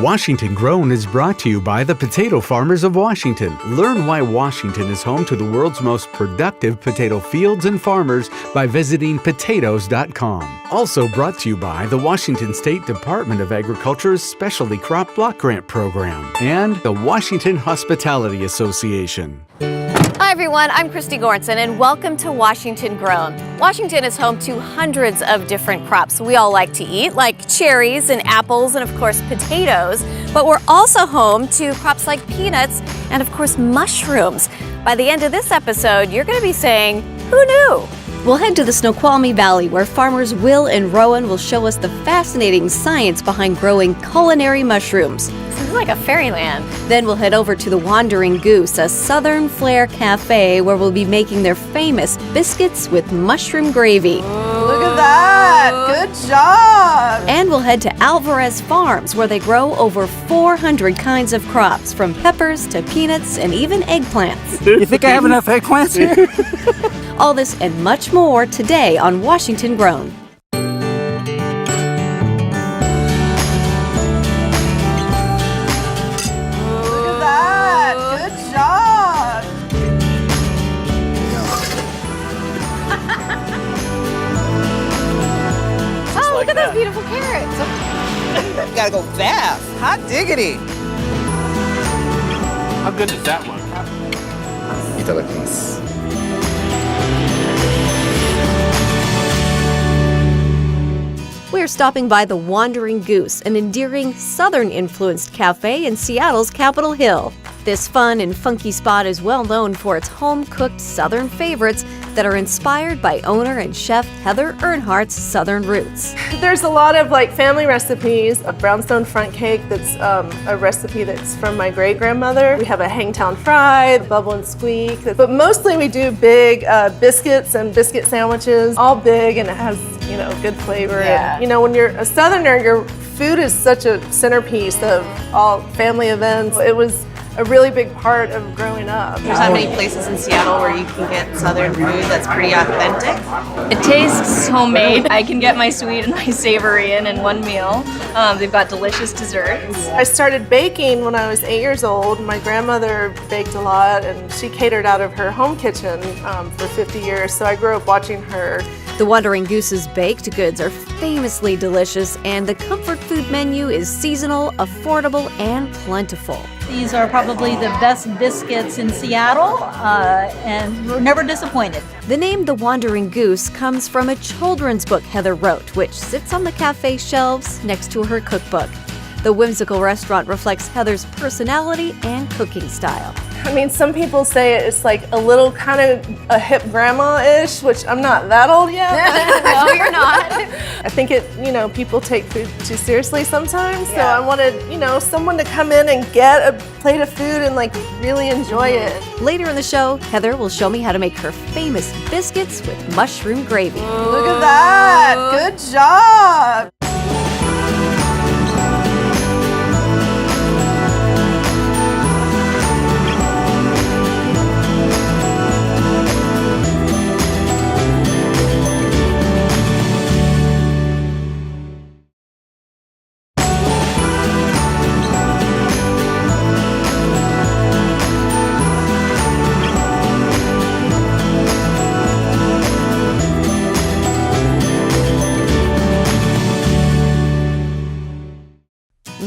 Washington Grown is brought to you by the potato farmers of Washington. Learn why Washington is home to the world's most productive potato fields and farmers by visiting potatoes.com. Also brought to you by the Washington State Department of Agriculture's Specialty Crop Block Grant Program and the Washington Hospitality Association. Hi everyone, I'm Christy Goranson and welcome to Washington Grown. Washington is home to hundreds of different crops we all like to eat, like cherries and apples and of course potatoes, but we're also home to crops like peanuts and of course mushrooms. By the end of this episode, you're going to be saying, who knew? We'll head to the Sno-Valley Valley where farmers Will and Rowan will show us the fascinating science behind growing culinary mushrooms. Sounds like a fairyland. Then we'll head over to the Wandering Goose, a southern flair cafe where we'll be making their famous biscuits with mushroom gravy. Ooh, look at that! Good job! And we'll head to Alvarez Farms where they grow over 400 kinds of crops, from peppers to peanuts and even eggplants. You think I have enough eggplants here? All this and much more today on Washington Grown. Look at those beautiful carrots. You gotta go fast. Hot diggity. How good does that one? We're stopping by the Wandering Goose, an endearing Southern-influenced cafe in Seattle's Capitol Hill. This fun and funky spot is well known for its home-cooked Southern favorites that are inspired by owner and chef Heather Earnhardt's Southern roots. There's a lot of family recipes. A brownstone front cake that's a recipe that's from my great-grandmother. We have a hangtown fry, bubble and squeak. But mostly we do big biscuits and biscuit sandwiches, all big, and it has good flavor. Yeah. And, when you're a Southerner, your food is such a centerpiece of all family events. It was a really big part of growing up. There's not many places in Seattle where you can get Southern food that's pretty authentic. It tastes homemade. I can get my sweet and my savory in one meal. They've got delicious desserts. I started baking when I was 8 years old. My grandmother baked a lot and she catered out of her home kitchen for 50 years, so I grew up watching her. The Wandering Goose's baked goods are famously delicious, and the comfort food menu is seasonal, affordable, and plentiful. These are probably the best biscuits in Seattle, and we're never disappointed. The name The Wandering Goose comes from a children's book Heather wrote, which sits on the cafe shelves next to her cookbook. The whimsical restaurant reflects Heather's personality and cooking style. I mean, some people say it's like a little kind of a hip grandma-ish, which I'm not that old yet. No, you're not. I think people take food too seriously sometimes. So I wanted, someone to come in and get a plate of food and really enjoy it. Later in the show, Heather will show me how to make her famous biscuits with mushroom gravy. Look at that. Good job.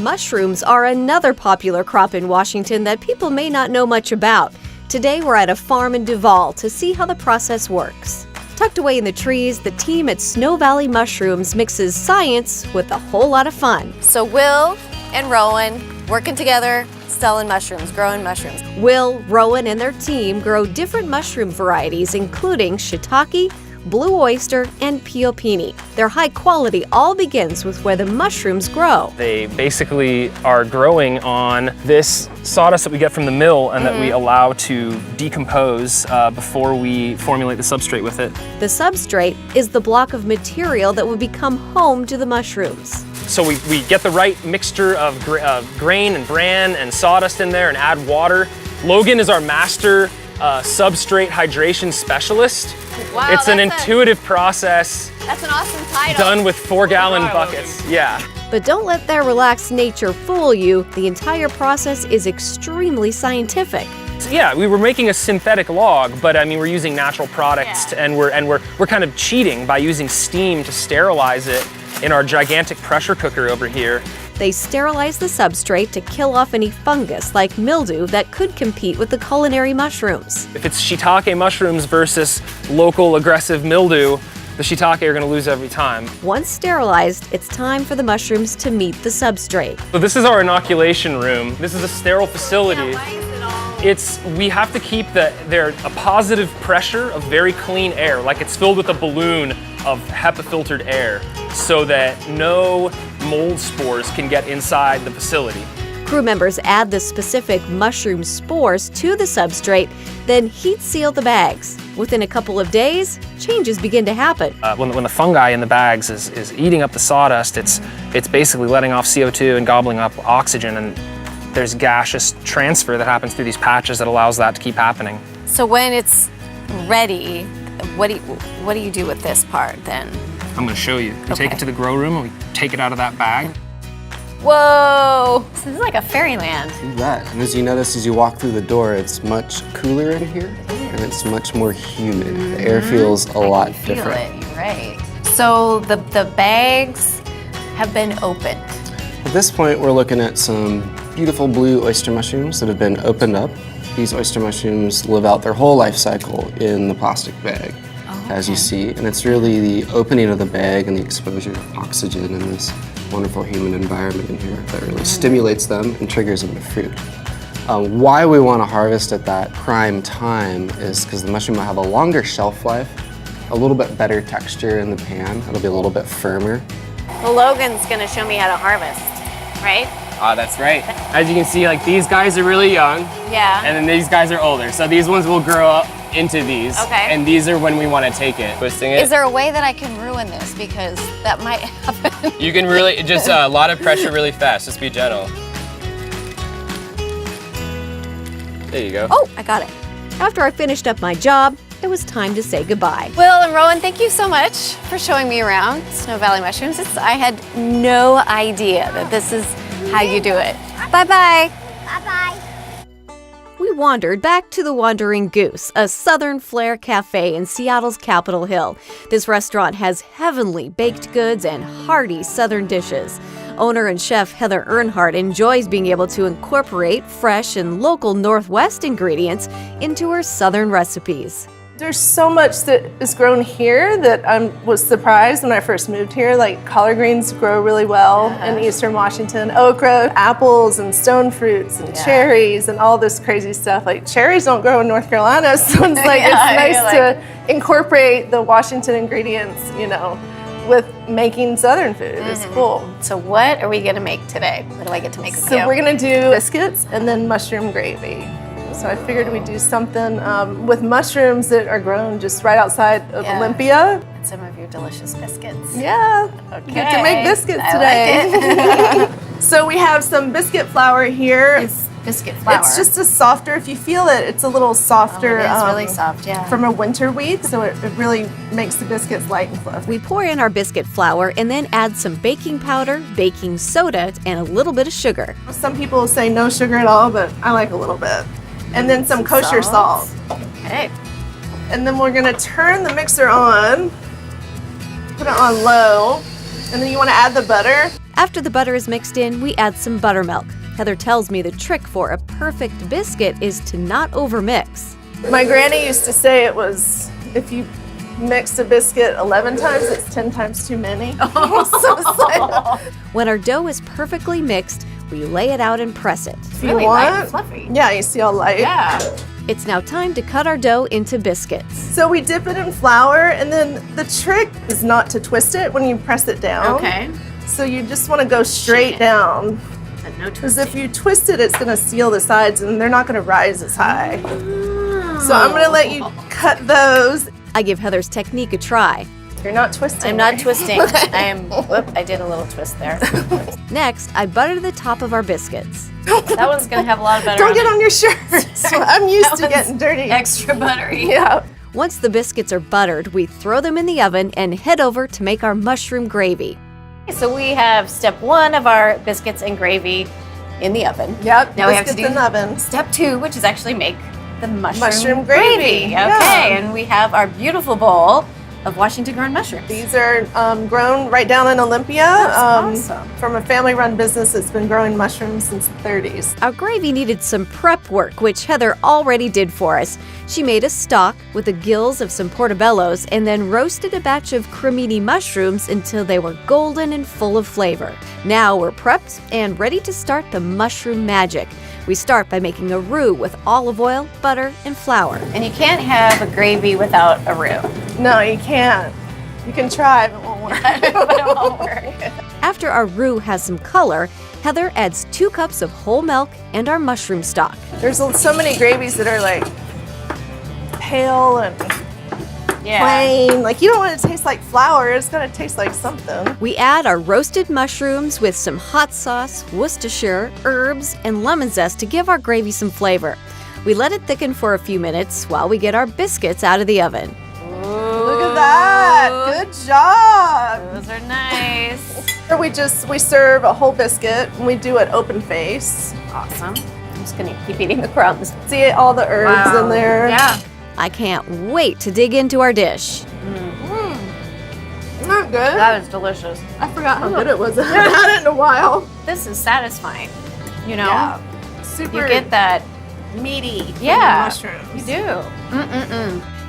Mushrooms are another popular crop in Washington that people may not know much about. Today we're at a farm in Duval to see how the process works. Tucked away in the trees, the team at Sno-Valley Mushrooms mixes science with a whole lot of fun. So Will and Rowan working together, selling mushrooms, growing mushrooms. Will, Rowan, and their team grow different mushroom varieties, including shiitake, blue oyster, and piopini. Their high quality all begins with where the mushrooms grow. They basically are growing on this sawdust that we get from the mill and that we allow to decompose before we formulate the substrate with it. The substrate is the block of material that will become home to the mushrooms. So we get the right mixture of grain and bran and sawdust in there and add water. Logan is our master substrate hydration specialist. Wow, it's an intuitive process. That's an awesome title. Done with 4-gallon buckets. Yeah. But don't let their relaxed nature fool you. The entire process is extremely scientific. So yeah, we were making a synthetic log, but I mean we're using natural products, and we're kind of cheating by using steam to sterilize it in our gigantic pressure cooker over here. They sterilize the substrate to kill off any fungus like mildew that could compete with the culinary mushrooms. If it's shiitake mushrooms versus local aggressive mildew, the shiitake are going to lose every time. Once sterilized, it's time for the mushrooms to meet the substrate. So this is our inoculation room. This is a sterile facility. We have to keep there a positive pressure of very clean air, like it's filled with a balloon of HEPA filtered air, so that no mold spores can get inside the facility. Crew members add the specific mushroom spores to the substrate, then heat seal the bags. Within a couple of days, changes begin to happen. When the fungi in the bags is eating up the sawdust, it's basically letting off CO2 and gobbling up oxygen, and there's gaseous transfer that happens through these patches that allows that to keep happening. So when it's ready, what do you do with this part then? I'm going to show you. We take it to the grow room and we take it out of that bag. Whoa! This is like a fairyland. You bet. And as you notice as you walk through the door, it's much cooler in here and it's much more humid. The air feels a lot different. Feel it, you're right. So the bags have been opened. At this point, we're looking at some beautiful blue oyster mushrooms that have been opened up. These oyster mushrooms live out their whole life cycle in the plastic bag, as you see. And it's really the opening of the bag and the exposure of oxygen in this wonderful human environment in here that really stimulates them and triggers them to fruit. Why we want to harvest at that prime time is because the mushroom will have a longer shelf life, a little bit better texture in the pan. It'll be a little bit firmer. Well, Logan's gonna show me how to harvest, right? That's right. As you can see, like these guys are really young. Yeah. And then these guys are older. So these ones will grow up into these. Okay. And these are when we want to take it. Twisting it. Is there a way that I can ruin this? Because that might happen. You can really, just a lot of pressure really fast. Just be gentle. There you go. Oh, I got it. After I finished up my job, it was time to say goodbye. Will and Rowan, thank you so much for showing me around Sno-Valley Mushrooms. I had no idea that this is how you do it. Bye-bye. Bye-bye. We wandered back to the Wandering Goose, a Southern flair cafe in Seattle's Capitol Hill. This restaurant has heavenly baked goods and hearty Southern dishes. Owner and chef Heather Earnhardt enjoys being able to incorporate fresh and local Northwest ingredients into her Southern recipes. There's so much that is grown here that I was surprised when I first moved here. Like collard greens grow really well in eastern Washington, okra, apples and stone fruits and cherries and all this crazy stuff. Like cherries don't grow in North Carolina, so it's like it's nice to incorporate the Washington ingredients, you know, with making Southern food. It's cool. So what are we gonna make today? What do I get to make with you? So we're gonna do biscuits and then mushroom gravy. So I figured we'd do something with mushrooms that are grown just right outside of Olympia. And some of your delicious biscuits. Yeah, Okay. get to make biscuits I today. like it. So we have some biscuit flour here. It's biscuit flour. It's just a softer, if you feel it, it's a little softer. It is really soft, yeah. From a winter wheat, so it really makes the biscuits light and fluffy. We pour in our biscuit flour and then add some baking powder, baking soda, and a little bit of sugar. Some people say no sugar at all, but I like a little bit. And then some kosher salt. Okay. And then we're gonna turn the mixer on, put it on low, and then you wanna add the butter. After the butter is mixed in, we add some buttermilk. Heather tells me the trick for a perfect biscuit is to not overmix. My granny used to say it was, if you mixed a biscuit 11 times, it's 10 times too many. So it's like, when our dough is perfectly mixed, we lay it out and press it. if you want, fluffy. Yeah, you see how light? Yeah. It's now time to cut our dough into biscuits. So we dip it in flour, and then the trick is not to twist it when you press it down. Okay. So you just want to go straight down. No Because if you twist it, it's going to seal the sides, and they're not going to rise as high. So I'm going to let you cut those. I give Heather's technique a try. You're not twisting. I'm not twisting. I did a little twist there. Next, I butter the top of our biscuits. That one's gonna have a lot of butter. Don't get on your shirt. I'm used to getting dirty. Extra buttery. Yeah. Once the biscuits are buttered, we throw them in the oven and head over to make our mushroom gravy. So we have step 1 of our biscuits and gravy in the oven. Yep, Now we have to biscuits do in the oven. step 2, which is actually make the mushroom gravy. Okay, Yeah. and we have our beautiful bowl of Washington grown mushrooms. These are grown right down in Olympia. That's awesome. From a family-run business that's been growing mushrooms since the 30s. Our gravy needed some prep work, which Heather already did for us. She made a stock with the gills of some portobellos and then roasted a batch of cremini mushrooms until they were golden and full of flavor. Now we're prepped and ready to start the mushroom magic. We start by making a roux with olive oil, butter, and flour. And you can't have a gravy without a roux. No, you can't. You can try, but it won't work. But it won't work. After our roux has some color, Heather adds 2 cups of whole milk and our mushroom stock. There's so many gravies that are like pale and plain. Like you don't want it to taste like flour, it's gonna taste like something. We add our roasted mushrooms with some hot sauce, Worcestershire, herbs, and lemon zest to give our gravy some flavor. We let it thicken for a few minutes while we get our biscuits out of the oven. Look at that! Good job! Those are nice. We serve a whole biscuit and we do it open face. Awesome. I'm just gonna keep eating the crumbs. See all the herbs in there. Yeah. I can't wait to dig into our dish. Isn't that good? That is delicious. I forgot how good it was. I haven't had it in a while. This is satisfying. You know? Yeah. Super You get that. meaty from the Yeah, mushrooms. you do.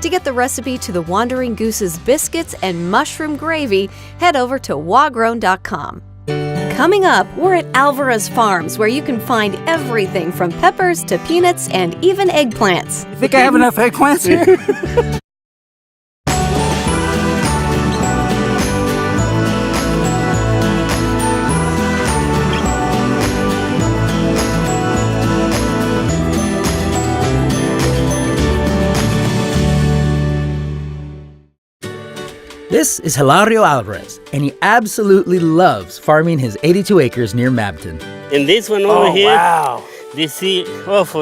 To get the recipe to the Wandering Goose's biscuits and mushroom gravy, head over to wagrown.com. Coming up, we're at Alvarez Farms, where you can find everything from peppers to peanuts and even eggplants. Think I have enough eggplants here? This is Hilario Alvarez, and he absolutely loves farming his 82 acres near Mabton. And this one over here, Wow. this is,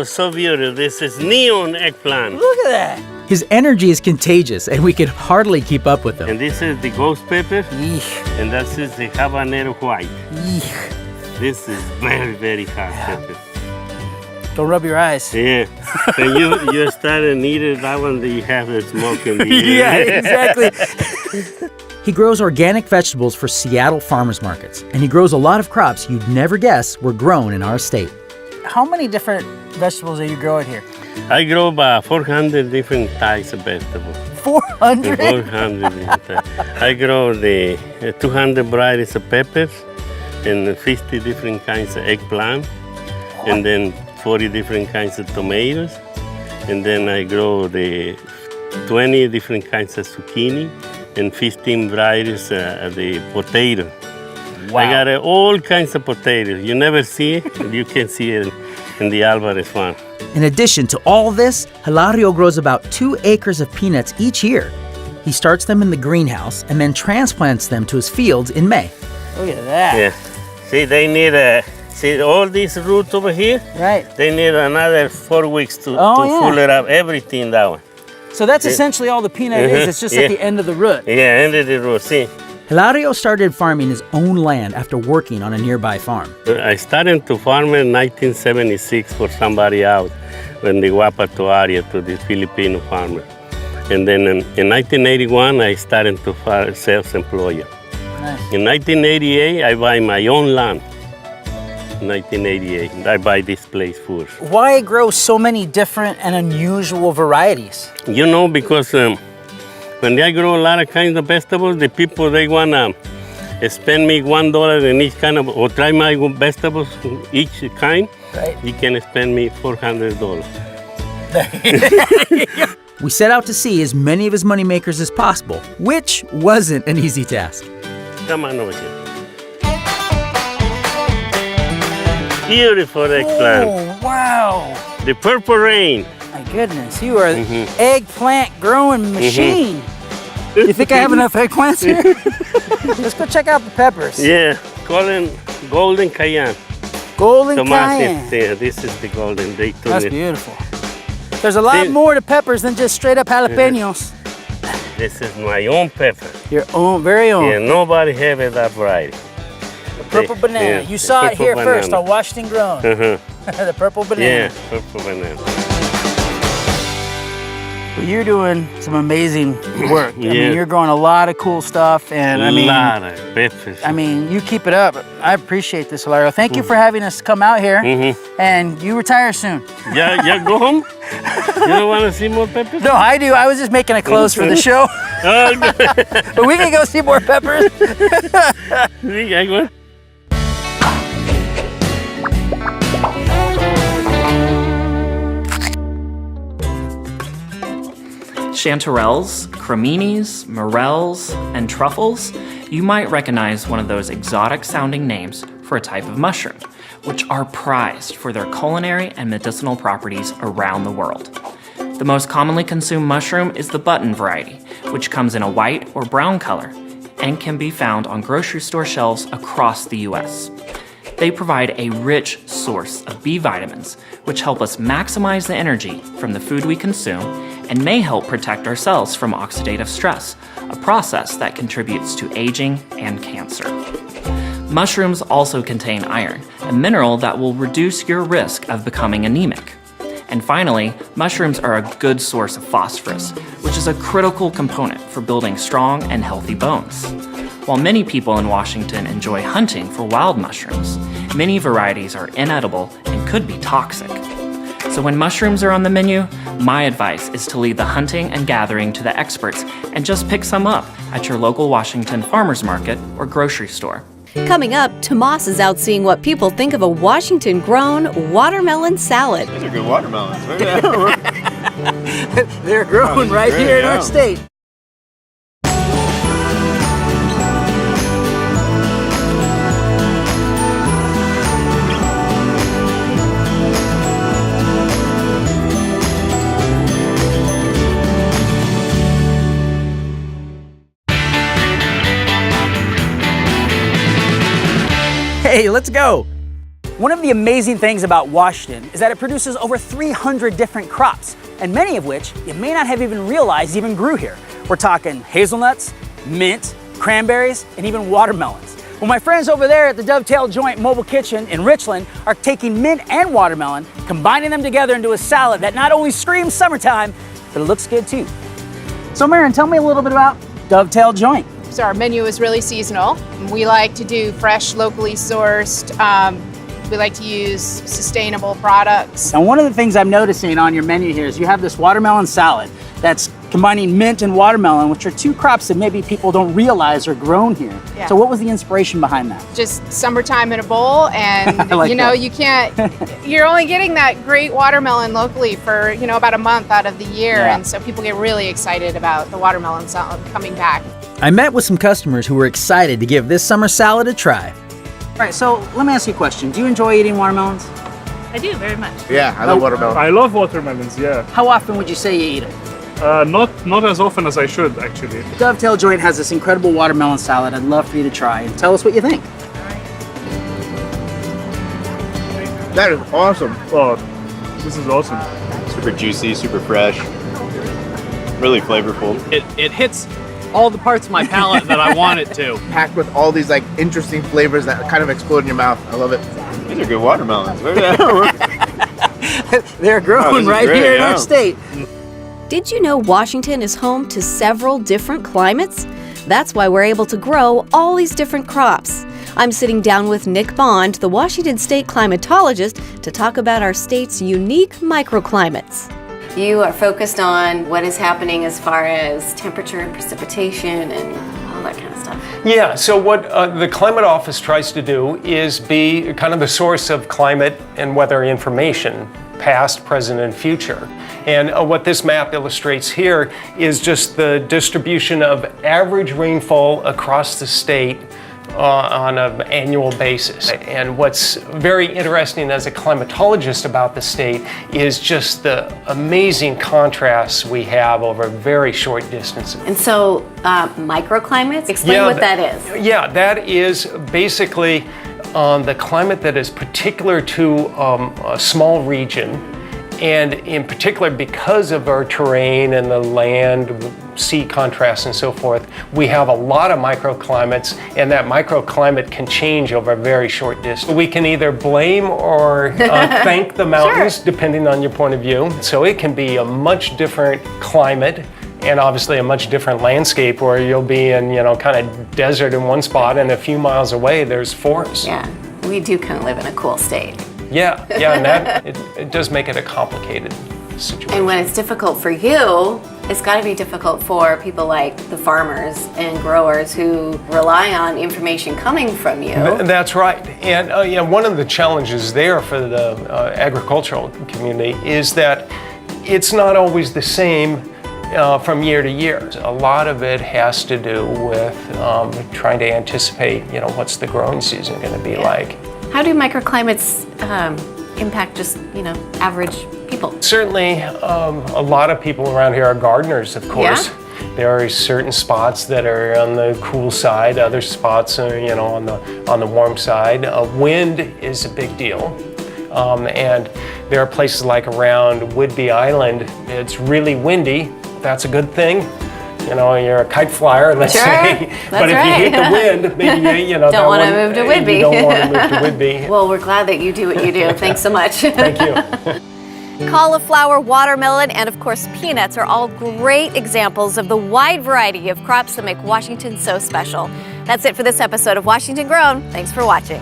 so beautiful. This is neon eggplant. Look at that. His energy is contagious, and we could hardly keep up with him. And this is the ghost pepper, Eesh. and that is the habanero white. Eesh. This is very, very hot pepper. Don't rub your eyes. Yeah. When you start and eat it, that one that you have the smoke in the Yeah, ear. exactly. He grows organic vegetables for Seattle farmers markets, and he grows a lot of crops you'd never guess were grown in our state. How many different vegetables are you growing here? I grow about 400 different types of vegetables. 400? 400 different types. I grow the 200 varieties of peppers and 50 different kinds of eggplant, and then 40 different kinds of tomatoes, and then I grow the 20 different kinds of zucchini and 15 varieties of the potato. Wow. I got all kinds of potatoes. You never see it, you can see it in the Alvarez farm. In addition to all this, Hilario grows about 2 acres of peanuts each year. He starts them in the greenhouse and then transplants them to his fields in May. Look at that. Yeah. See, they need see all these roots over here? Right. They need another 4 weeks to yeah. full it up, everything that one. So that's essentially all the peanut is. It's just at the end of the root. Yeah, end of the root, see. Hilario started farming his own land after working on a nearby farm. I started to farm in 1976 for somebody out in the Wapato area to the Filipino farmer. And then in 1981, I started to farm self-employed. Nice. In 1988, I buy my own land. 1988, I buy this place first. Why grow so many different and unusual varieties? You know, because when I grow a lot of kinds of vegetables, the people, they want to spend me $1 in each kind of, or try my vegetables, each kind, Right. you can spend me $400. We set out to see as many of his moneymakers as possible, which wasn't an easy task. Come on over here. Beautiful eggplant. Oh, wow. The purple rain. My goodness, you are the eggplant growing machine. You think I have enough eggplants here? Let's go check out the peppers. Yeah, calling golden cayenne. Golden Tomatoes. cayenne. Yeah, this is the golden. They turn That's it. beautiful. There's a lot more to peppers than just straight up jalapenos. This is my own pepper. Your own, very own. Yeah, nobody have that variety. purple banana. You saw it here first on Washington Grown. The purple banana. Yeah, purple banana. Well, you're doing some amazing work. I mean, you're growing a lot of cool stuff, and I mean, a lot of peppers. I mean, you keep it up. I appreciate this, Hilario. Thank you for having us come out here, and you retire soon. Yeah, go home. You don't want to see more peppers? No, I do. I was just making a close for the show. But we can go see more peppers. Chanterelles, creminis, morels, and truffles, you might recognize one of those exotic-sounding names for a type of mushroom, which are prized for their culinary and medicinal properties around the world. The most commonly consumed mushroom is the button variety, which comes in a white or brown color and can be found on grocery store shelves across the US. They provide a rich source of B vitamins, which help us maximize the energy from the food we consume and may help protect our cells from oxidative stress, a process that contributes to aging and cancer. Mushrooms also contain iron, a mineral that will reduce your risk of becoming anemic. And finally, mushrooms are a good source of phosphorus, which is a critical component for building strong and healthy bones. While many people in Washington enjoy hunting for wild mushrooms, many varieties are inedible and could be toxic. So when mushrooms are on the menu, my advice is to leave the hunting and gathering to the experts and just pick some up at your local Washington farmers market or grocery store. Coming up, Tomas is out seeing what people think of a Washington-grown watermelon salad. These are good watermelons. They're growing right here in our state. Hey, let's go. One of the amazing things about Washington is that it produces over 300 different crops, and many of which you may not have even realized even grew here. We're talking hazelnuts, mint, cranberries, and even watermelons. Well, my friends over there at the Dovetail Joint Mobile Kitchen in Richland are taking mint and watermelon, combining them together into a salad that not only screams summertime, but it looks good too. So Marin, tell me a little bit about Dovetail Joint. So our menu is really seasonal. We like to do fresh, locally sourced. We like to use sustainable products. And one of the things I'm noticing on your menu here is you have this watermelon salad that's combining mint and watermelon, which are two crops that maybe people don't realize are grown here. Yeah. So what was the inspiration behind that? Just summertime in a bowl, and like you know, that. you can't, you're only getting that great watermelon locally for, you know, about a month out of the year. Yeah. And so people get really excited about the watermelon salad coming back. I met with some customers who were excited to give this summer salad a try. All right, so let me ask you a question. Do you enjoy eating watermelons? I do, very much. Yeah, I love watermelon. I love watermelons, yeah. How often would you say you eat it? Not as often as I should, actually. Dovetail Joint has this incredible watermelon salad I'd love for you to try, and tell us what you think. That is awesome. Oh, this is awesome. Super juicy, super fresh, really flavorful. It hits all the parts of my palate that I want it to. Packed with all these like interesting flavors that kind of explode in your mouth. I love it. These are good watermelons. They're growing right great, here in our state. Did you know Washington is home to several different climates? That's why we're able to grow all these different crops. I'm sitting down with Nick Bond, the Washington State Climatologist, to talk about our state's unique microclimates. You are focused on what is happening as far as temperature and precipitation and all that kind of stuff. Yeah, so what the Climate Office tries to do is be kind of the source of climate and weather information, past, present, and future. And what this map illustrates here is just the distribution of average rainfall across the state on an annual basis. And what's very interesting as a climatologist about the state is just the amazing contrasts we have over very short distances. And so microclimates, explain what that is. Yeah, that is basically the climate that is particular to a small region And in particular, because of our terrain and the land, sea contrast and so forth, we have a lot of microclimates, and that microclimate can change over a very short distance. We can either blame or thank the mountains, depending on your point of view. So it can be a much different climate, and obviously a much different landscape where you'll be in, kind of desert in one spot, and a few miles away there's forest. Yeah, we do kind of live in a cool state. Yeah, and that it does make it a complicated situation. And when it's difficult for you, it's got to be difficult for people like the farmers and growers who rely on information coming from you. That's right. And one of the challenges there for the agricultural community is that it's not always the same from year to year. A lot of it has to do with trying to anticipate, what's the growing season going to be like. How do microclimates impact just, average people? Certainly, a lot of people around here are gardeners, of course. Yeah? There are certain spots that are on the cool side, other spots are, on the warm side. Wind is a big deal. And there are places like around Whidbey Island, it's really windy. That's a good thing. You're a kite flyer, let's say. But if you hit the wind, maybe don't want to move to Whidbey. You don't want to move to Whidbey. Well, we're glad that you do what you do. Thanks so much. Thank you. Cauliflower, watermelon, and of course peanuts are all great examples of the wide variety of crops that make Washington so special. That's it for this episode of Washington Grown. Thanks for watching.